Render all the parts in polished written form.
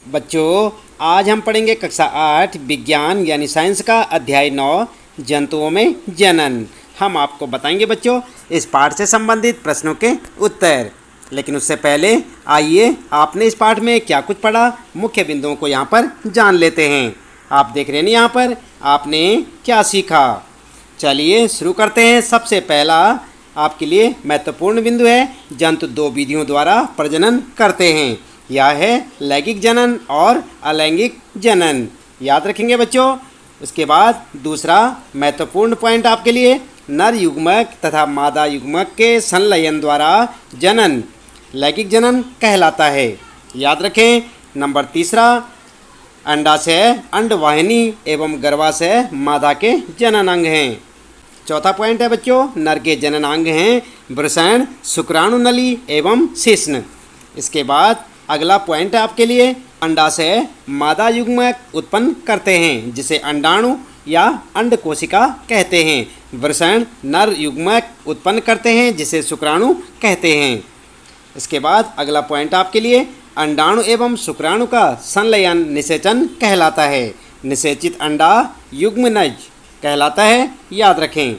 बच्चों, आज हम पढ़ेंगे कक्षा 8 विज्ञान यानी साइंस का अध्याय 9 जंतुओं में जनन। हम आपको बताएंगे बच्चों इस पाठ से संबंधित प्रश्नों के उत्तर। लेकिन उससे पहले आइए आपने इस पाठ में क्या कुछ पढ़ा, मुख्य बिंदुओं को यहाँ पर जान लेते हैं। आप देख रहे हैं यहाँ पर आपने क्या सीखा। चलिए शुरू करते हैं। सबसे पहला आपके लिए महत्वपूर्ण बिंदु है, जंतु दो विधियों द्वारा प्रजनन करते हैं। यह है लैंगिक जनन और अलैंगिक जनन, याद रखेंगे बच्चों। उसके बाद दूसरा महत्वपूर्ण पॉइंट आपके लिए, नर युग्मक तथा मादा युग्मक के संलयन द्वारा जनन लैंगिक जनन कहलाता है, याद रखें। नंबर तीसरा, अंडाशय अंडवाहिनी एवं गर्भाशय मादा के जननांग हैं। चौथा पॉइंट है बच्चों, नर के जननांग हैं वृषण, शुक्राणु नली एवं शिश्न। इसके बाद अगला पॉइंट है आपके लिए, अंडाशय मादा युग्मक उत्पन्न करते हैं जिसे अंडाणु या अंड कोशिका कहते हैं। वृषण नर युग्मक उत्पन्न करते हैं जिसे शुक्राणु कहते हैं। इसके बाद अगला पॉइंट आपके लिए, अंडाणु एवं शुक्राणु का संलयन निषेचन कहलाता है। निषेचित अंडा युग्मनज कहलाता है, याद रखें।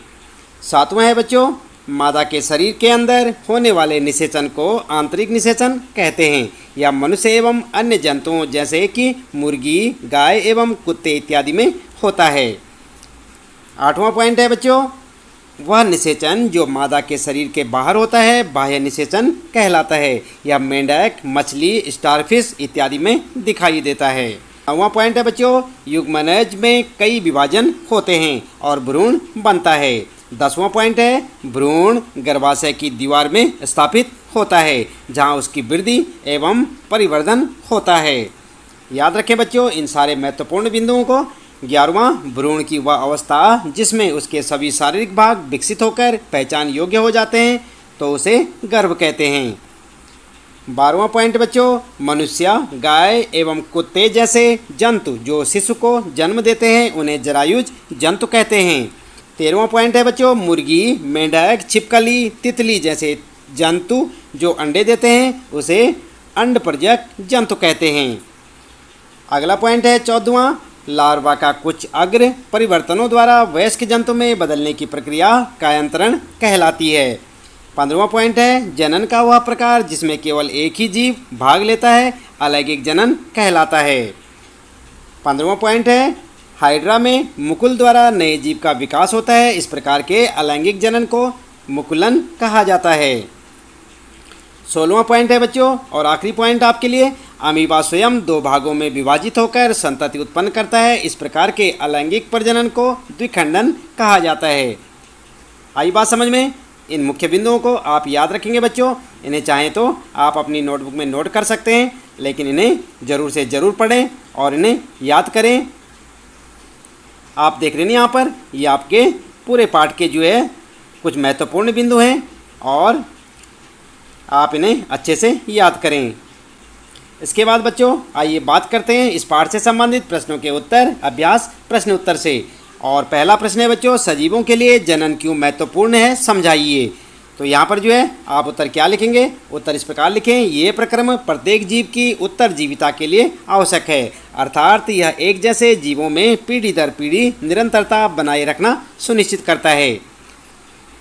सातवां है बच्चों, मादा के शरीर के अंदर होने वाले निषेचन को आंतरिक निषेचन कहते हैं। यह मनुष्य एवं अन्य जंतुओं जैसे कि मुर्गी, गाय एवं कुत्ते इत्यादि में होता है। आठवां पॉइंट है बच्चों, वह निषेचन जो मादा के शरीर के बाहर होता है बाह्य निषेचन कहलाता है। यह मेंढक, मछली, स्टारफिश इत्यादि में दिखाई देता है। नौवां पॉइंट है बच्चों, युग्मनज में कई विभाजन होते हैं और भ्रूण बनता है। 10वां पॉइंट है, भ्रूण गर्भाशय की दीवार में स्थापित होता है जहां उसकी वृद्धि एवं परिवर्धन होता है, याद रखें बच्चों इन सारे महत्वपूर्ण बिंदुओं को। 11वां, भ्रूण की वह अवस्था जिसमें उसके सभी शारीरिक भाग विकसित होकर पहचान योग्य हो जाते हैं तो उसे गर्भ कहते हैं। 12वां पॉइंट बच्चों, मनुष्य, गाय एवं कुत्ते जैसे जंतु जो शिशु को जन्म देते हैं उन्हें जरायुज जंतु कहते हैं। 13वां पॉइंट है बच्चों, मुर्गी, मेंढक, छिपकली, तितली जैसे जंतु जो अंडे देते हैं उसे अंडप्रजक जंतु कहते हैं। अगला पॉइंट है 14वां, लार्वा का कुछ अग्र परिवर्तनों द्वारा वयस्क जंतु में बदलने की प्रक्रिया कायांतरण कहलाती है। 15वां पॉइंट है, जनन का वह प्रकार जिसमें केवल एक ही जीव भाग लेता है अलैंगिक जनन कहलाता है। 15वां पॉइंट है, हाइड्रा में मुकुल द्वारा नए जीव का विकास होता है। इस प्रकार के अलैंगिक जनन को मुकुलन कहा जाता है। 16वां पॉइंट है बच्चों और आखिरी पॉइंट आपके लिए, अमीबा स्वयं दो भागों में विभाजित होकर संतति उत्पन्न करता है। इस प्रकार के अलैंगिक प्रजनन को द्विखंडन कहा जाता है। आई बात समझ में। इन मुख्य बिंदुओं को आप याद रखेंगे बच्चों। इन्हें चाहें तो आप अपनी नोटबुक में नोट कर सकते हैं, लेकिन इन्हें ज़रूर से ज़रूर पढ़ें और इन्हें याद करें। आप देख रहे हैं यहाँ पर ये आपके पूरे पाठ के जो है कुछ महत्वपूर्ण बिंदु हैं और आप इन्हें अच्छे से याद करें। इसके बाद बच्चों आइए बात करते हैं इस पाठ से संबंधित प्रश्नों के उत्तर, अभ्यास प्रश्न उत्तर से। और पहला प्रश्न है बच्चों, सजीवों के लिए जनन क्यों महत्वपूर्ण है, समझाइए। तो यहाँ पर जो है आप उत्तर क्या लिखेंगे, उत्तर इस प्रकार लिखें, ये प्रक्रम प्रत्येक जीव की उत्तरजीविता के लिए आवश्यक है, अर्थात यह एक जैसे जीवों में पीढ़ी दर पीढ़ी निरंतरता बनाए रखना सुनिश्चित करता है।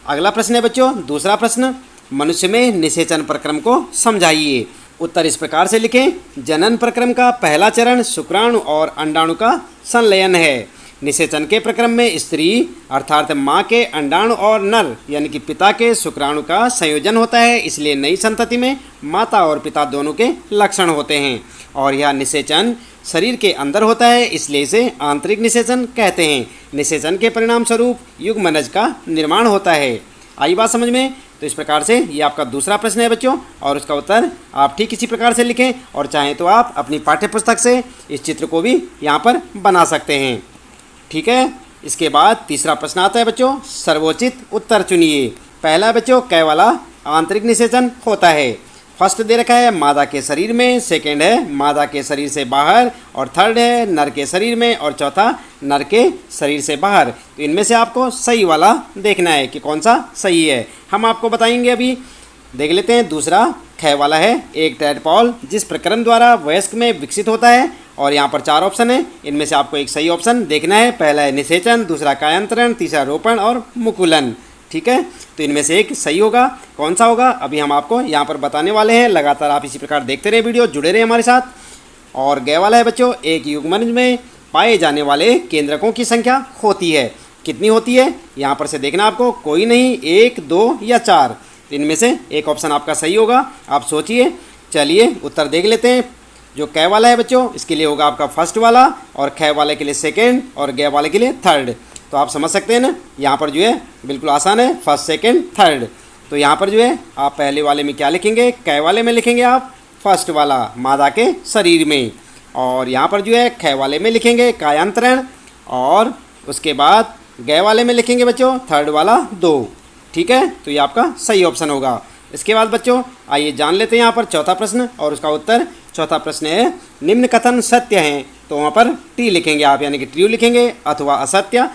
अगला प्रश्न है बच्चों, दूसरा प्रश्न, मनुष्य में निषेचन प्रक्रम को समझाइए। उत्तर इस प्रकार से लिखें, जनन प्रक्रम का पहला चरण शुक्राणु और अंडाणु का संलयन है। निषेचन के प्रक्रम में स्त्री अर्थात माँ के अंडाणु और नर यानी कि पिता के शुक्राणु का संयोजन होता है, इसलिए नई संतति में माता और पिता दोनों के लक्षण होते हैं। और यह निषेचन शरीर के अंदर होता है, इसलिए इसे आंतरिक निषेचन कहते हैं। निषेचन के परिणाम स्वरूप युग्मनज का निर्माण होता है। आई बात समझ में। तो इस प्रकार से ये आपका दूसरा प्रश्न है बच्चों और उसका उत्तर आप ठीक इसी प्रकार से लिखें और चाहें तो आप अपनी पाठ्य पुस्तक से इस चित्र को भी यहाँ पर बना सकते हैं, ठीक है। इसके बाद तीसरा प्रश्न आता है बच्चों, सर्वोचित उत्तर चुनिए। पहला बच्चों, कै वाला आंतरिक निषेचन होता है। फर्स्ट दे रखा है मादा के शरीर में, सेकेंड है मादा के शरीर से बाहर और थर्ड है नर के शरीर में और चौथा नर के शरीर से बाहर। तो इनमें से आपको सही वाला देखना है कि कौन सा सही है। हम आपको बताएंगे, अभी देख लेते हैं। दूसरा, ख वाला है एक टैडपॉल जिस प्रक्रम द्वारा वयस्क में विकसित होता है। और यहाँ पर 4 ऑप्शन है, इनमें से आपको एक सही ऑप्शन देखना है। पहला है निषेचन, दूसरा कायांतरण, तीसरा रोपण और मुकुलन। ठीक है, तो इनमें से एक सही होगा। कौन सा होगा अभी हम आपको यहाँ पर बताने वाले हैं। लगातार आप इसी प्रकार देखते रहे वीडियो, जुड़े रहे हमारे साथ। और ग वाला है बच्चों एक युग्मनज में पाए जाने वाले केंद्रकों की संख्या होती है। कितनी होती है यहाँ पर से देखना आपको, कोई नहीं, 1, 2 या 4। इनमें से एक ऑप्शन आपका सही होगा। आप सोचिए, चलिए उत्तर देख लेते हैं। जो क वाला है बच्चों इसके लिए होगा आपका फर्स्ट वाला, और ख वाले के लिए सेकंड, और ग वाले के लिए थर्ड। तो आप समझ सकते हैं ना, यहाँ पर जो है बिल्कुल आसान है, फर्स्ट सेकंड थर्ड। तो यहाँ पर जो है आप पहले वाले में क्या लिखेंगे, क वाले में लिखेंगे आप फर्स्ट वाला मादा के शरीर में, और यहाँ पर जो है ख वाले में लिखेंगे कायांतरण, और उसके बाद ग वाले में लिखेंगे बच्चों थर्ड वाला 2। ठीक है, तो ये आपका सही ऑप्शन होगा। इसके बाद बच्चों आइए जान लेते हैं यहाँ पर चौथा प्रश्न और उसका उत्तर। चौथा प्रश्न है निम्न कथन सत्य हैं, तो वहाँ पर टी लिखेंगे आप, यानी कि ट्रू लिखेंगे, अथवा असत्य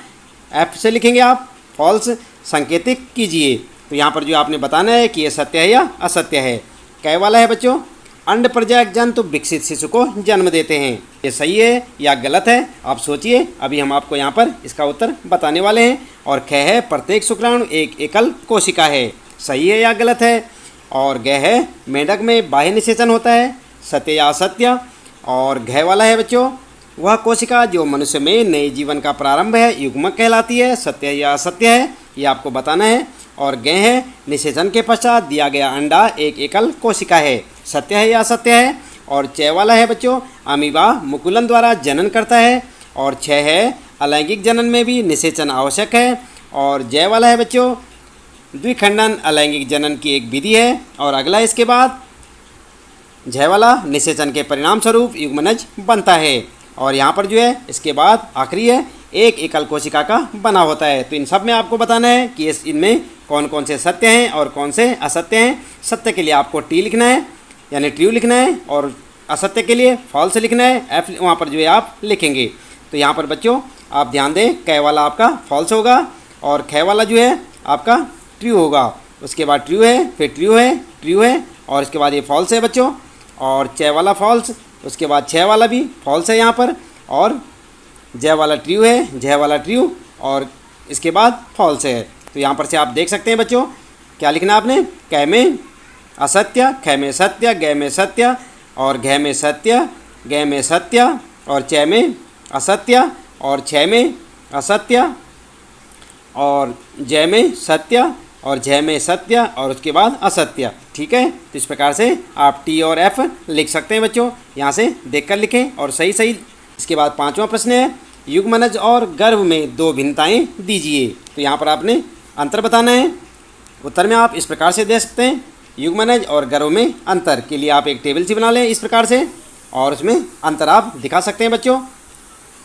एफ से लिखेंगे आप, फॉल्स संकेतिक कीजिए। तो यहाँ पर जो आपने बताना है कि ये सत्य है या असत्य है। कै वाला है बच्चों अंड प्रजाक जंतु विकसित शिशु को जन्म देते हैं, ये सही है या गलत है आप सोचिए। अभी हम आपको यहाँ पर इसका उत्तर बताने वाले हैं। और ख है प्रत्येक शुक्राणु एक एकल कोशिका है, सही है या गलत है। और ग है मेंढक में बाह्य निषेचन होता है, सत्य या असत्य। और घ वाला है बच्चों वह कोशिका जो मनुष्य में नए जीवन का प्रारंभ है, युग्मक कहलाती है, सत्य या असत्य है, ये आपको बताना है। और ग है निषेचन के पश्चात दिया गया अंडा एक एकल कोशिका है, सत्य है या असत्य है। और च वाला है बच्चों अमीबा मुकुलन द्वारा जनन करता है। और 6 है अलैंगिक जनन में भी निषेचन आवश्यक है। और जय वाला है बच्चों द्विखंडन अलैंगिक जनन की एक विधि है। और अगला इसके बाद जय वाला निषेचन के परिणाम स्वरूप युग्मनज बनता है। और यहाँ पर जो है इसके बाद आखिरी है एक एकल कोशिका का बना होता है। तो इन सब में आपको बताना है कि इनमें कौन कौन से सत्य हैं और कौन से असत्य हैं। सत्य के लिए आपको टी लिखना है यानी ट्रू लिखना है, और असत्य के लिए फॉल्स लिखना है, एफ वहाँ पर जो है आप लिखेंगे। तो यहाँ पर बच्चों आप ध्यान दें, कै वाला आपका फॉल्स होगा और ख वाला जो है आपका ट्रू होगा। उसके बाद ट्रू है, फिर ट्रू है और इसके बाद ये फॉल्स है बच्चों। और च वाला फॉल्स, उसके बाद 6 वाला भी फॉल्स है यहाँ पर, और जय वाला ट्रू है, जय वाला ट्रू, और इसके बाद फॉल्स है। तो यहाँ पर से आप देख सकते हैं बच्चों क्या लिखना आपने, कै में असत्य, ख में सत्य, ग में सत्य, और घ में सत्य, ग में सत्य, और च में असत्य, और 6 में असत्य, और जय में सत्य, और झ में सत्य, और उसके बाद असत्य। ठीक है, तो इस प्रकार से आप टी और एफ लिख सकते हैं बच्चों, यहाँ से देखकर लिखें और सही सही। इसके बाद 5वां प्रश्न है युग्मनज और गर्भ में 2 भिन्नताएं दीजिए। तो यहाँ पर आपने अंतर बताना है। उत्तर में आप इस प्रकार से दे सकते हैं, युग्मनज और गर्भ में अंतर के लिए आप एक टेबल सी बना लें इस प्रकार से, और उसमें अंतर आप दिखा सकते हैं बच्चों।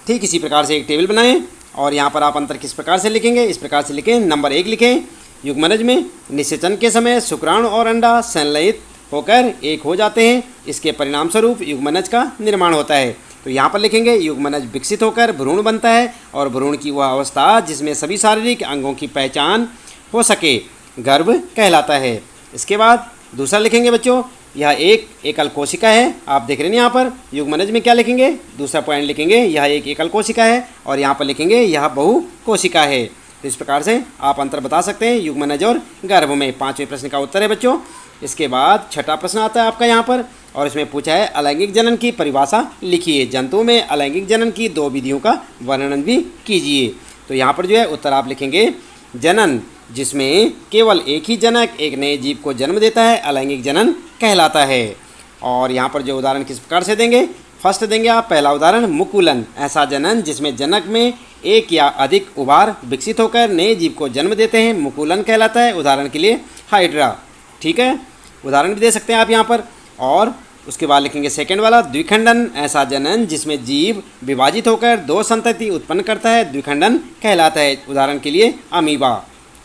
ठीक इसी प्रकार से एक टेबल बनाएं, और यहाँ पर आप अंतर किस प्रकार से लिखेंगे, इस प्रकार से लिखें। नंबर 1 लिखें, युग्मनज में निषेचन के समय शुक्राणु और अंडा संलयित होकर एक हो जाते हैं, इसके परिणाम स्वरूप युग्मनज का निर्माण होता है। तो यहाँ पर लिखेंगे युग्मनज विकसित होकर भ्रूण बनता है, और भ्रूण की वह अवस्था जिसमें सभी शारीरिक अंगों की पहचान हो सके गर्भ कहलाता है। इसके बाद दूसरा लिखेंगे बच्चों, यह एक एकल कोशिका है। आप देख रहे हैं यहाँ पर युग्मनज में क्या लिखेंगे, दूसरा पॉइंट लिखेंगे यह एक एकल कोशिका है, और यहाँ पर लिखेंगे यह बहु कोशिका है। तो इस प्रकार से आप अंतर बता सकते हैं युग्मनज और गर्भ में। 5वें प्रश्न का उत्तर है बच्चों। इसके बाद 6ठा प्रश्न आता है आपका यहाँ पर, और इसमें पूछा है अलैंगिक जनन की परिभाषा लिखिए। जंतुओं में अलैंगिक जनन की 2 विधियों का वर्णन भी कीजिए। तो यहाँ पर जो है उत्तर आप लिखेंगे जनन जिसमें केवल एक ही जनक एक नए जीव को जन्म देता है अलैंगिक जनन कहलाता है। और यहाँ पर जो उदाहरण किस प्रकार से देंगे, फर्स्ट देंगे आप पहला उदाहरण मुकुलन, ऐसा जनन जिसमें जनक में एक या अधिक उभार विकसित होकर नए जीव को जन्म देते हैं, मुकुलन कहलाता है। उदाहरण के लिए हाइड्रा। ठीक है, उदाहरण भी दे सकते हैं आप यहाँ पर। और उसके बाद लिखेंगे सेकंड वाला द्विखंडन, ऐसा जनन जिसमें जीव विभाजित होकर 2 संतति उत्पन्न करता है, द्विखंडन कहलाता है। उदाहरण के लिए अमीबा।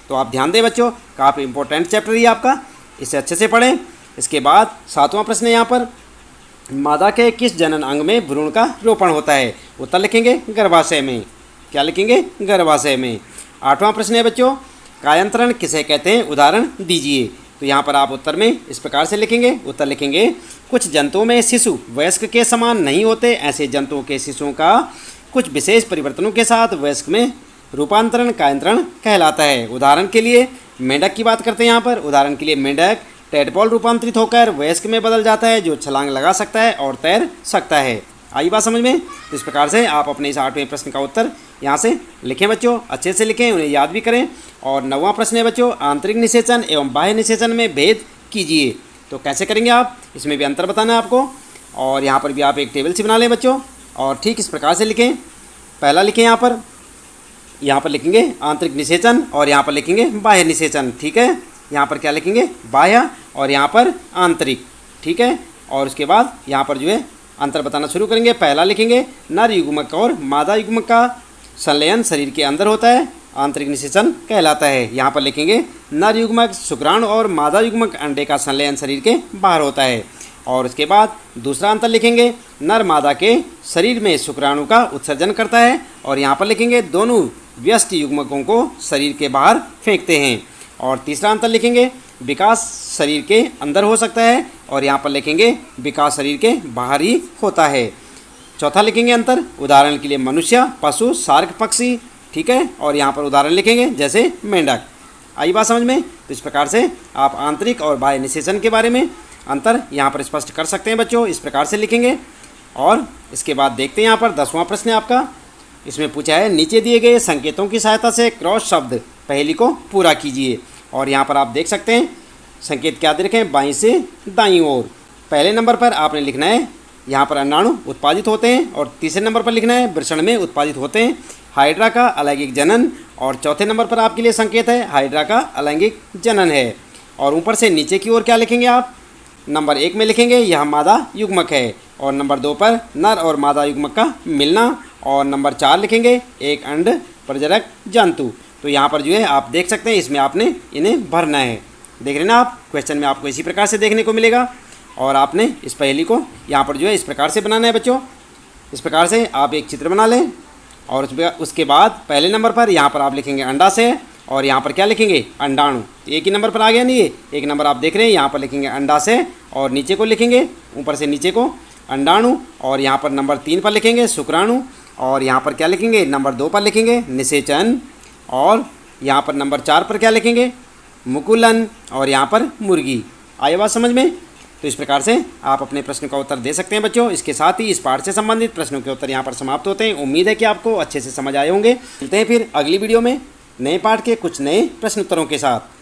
तो आप ध्यान दें बच्चों, काफ़ी इंपॉर्टेंट चैप्टर ही आपका, इसे अच्छे से पढ़ें। इसके बाद 7वां प्रश्न है यहाँ पर, मादा के किस जनन अंग में भ्रूण का रोपण होता है। उत्तर लिखेंगे गर्भाशय में। क्या लिखेंगे, गर्भाशय में। 8वां प्रश्न है बच्चों, कायांतरण किसे कहते हैं, उदाहरण दीजिए। तो यहाँ पर आप उत्तर में इस प्रकार से लिखेंगे, उत्तर लिखेंगे कुछ जंतुओं में शिशु वयस्क के समान नहीं होते, ऐसे जंतुओं के शिशुओं का कुछ विशेष परिवर्तनों के साथ वयस्क में रूपांतरण कायंत्रण कहलाता है। उदाहरण के लिए मेंढक की बात करते हैं यहाँ पर। उदाहरण के लिए मेंढक टेडपोल रूपांतरित होकर वयस्क में बदल जाता है, जो छलांग लगा सकता है और तैर सकता है। आई बात समझ में? तो इस प्रकार से आप अपने इस 8वें प्रश्न का उत्तर यहाँ से लिखें बच्चों, अच्छे से लिखें, उन्हें याद भी करें। और 9वां प्रश्न है बच्चों, आंतरिक निषेचन एवं बाह्य निषेचन में भेद कीजिए। तो कैसे करेंगे आप, इसमें भी अंतर बताना है आपको। और यहाँ पर भी आप एक टेबल सी बना लें बच्चों, और ठीक इस प्रकार से लिखें। पहला लिखें यहाँ पर लिखेंगे आंतरिक निषेचन और यहाँ पर लिखेंगे बाह्य निषेचन। ठीक है, यहाँ पर क्या लिखेंगे, बाह्य और यहाँ पर आंतरिक। ठीक है, और उसके बाद यहाँ पर जो है अंतर बताना शुरू करेंगे। पहला लिखेंगे नर युग्मक और मादा युग्मक का संलयन शरीर के अंदर होता है, आंतरिक निषेचन कहलाता है। यहाँ पर लिखेंगे नर युग्मक शुक्राणु और मादा युग्मक अंडे का संलयन शरीर के बाहर होता है। और उसके बाद दूसरा अंतर लिखेंगे नर मादा के शरीर में शुक्राणु का उत्सर्जन करता है, और यहाँ पर लिखेंगे दोनों व्यस्त युग्मकों को शरीर के बाहर फेंकते हैं। और तीसरा अंतर लिखेंगे विकास शरीर के अंदर हो सकता है, और यहाँ पर लिखेंगे विकास शरीर के बाहर ही होता है। चौथा लिखेंगे अंतर, उदाहरण के लिए मनुष्य, पशु, सार्क, पक्षी। ठीक है, और यहाँ पर उदाहरण लिखेंगे जैसे मेंढक। आई बात समझ में? तो इस प्रकार से आप आंतरिक और बाह्य निषेचन के बारे में अंतर यहाँ पर स्पष्ट कर सकते हैं बच्चों, इस प्रकार से लिखेंगे। और इसके बाद देखते हैं यहाँ पर 10वां प्रश्न है आपका। इसमें पूछा है नीचे दिए गए संकेतों की सहायता से क्रॉस शब्द पहेली को पूरा कीजिए। और यहाँ पर आप देख सकते हैं संकेत क्या दे रखे हैं, बाईं से दाईं ओर। पहले नंबर पर आपने लिखना है यहाँ पर अंडाणु उत्पादित होते हैं, और तीसरे नंबर पर लिखना है वृषण में उत्पादित होते हैं हाइड्रा का अलैंगिक जनन, और चौथे नंबर पर आपके लिए संकेत है हाइड्रा का अलैंगिक जनन है। और ऊपर से नीचे की ओर क्या लिखेंगे आप, नंबर 1 में लिखेंगे यह मादा युग्मक है, और नंबर 2 पर नर और मादा युग्मक का मिलना, और नंबर 4 लिखेंगे एक अंड प्रजनक जंतु। तो यहाँ पर जो है आप देख सकते हैं इसमें आपने इन्हें भरना है। देख रहे हैं ना आप, क्वेश्चन में आपको इसी प्रकार से देखने को मिलेगा। और आपने इस पहेली को यहाँ पर जो है इस प्रकार से बनाना है बच्चों। इस प्रकार से आप एक चित्र बना लें, और उसके बाद पहले नंबर पर यहाँ पर आप लिखेंगे अंडा से, और यहाँ पर क्या लिखेंगे अंडाणु। एक ही नंबर पर आ गया नहीं, ये एक नंबर आप देख रहे हैं, यहाँ पर लिखेंगे अंडा से, और नीचे को लिखेंगे ऊपर से नीचे को अंडाणु, और यहाँ पर नंबर 3 पर लिखेंगे शुक्राणु, और यहाँ पर क्या लिखेंगे नंबर 2 पर लिखेंगे निषेचन, और यहाँ पर नंबर 4 पर क्या लिखेंगे मुकुलन, और यहाँ पर मुर्गी। आया बात समझ में? तो इस प्रकार से आप अपने प्रश्न का उत्तर दे सकते हैं बच्चों। इसके साथ ही इस पाठ से संबंधित प्रश्नों के उत्तर यहाँ पर समाप्त होते हैं। उम्मीद है कि आपको अच्छे से समझ आए होंगे। मिलते हैं फिर अगली वीडियो में नए पाठ के कुछ नए प्रश्न उत्तरों के साथ।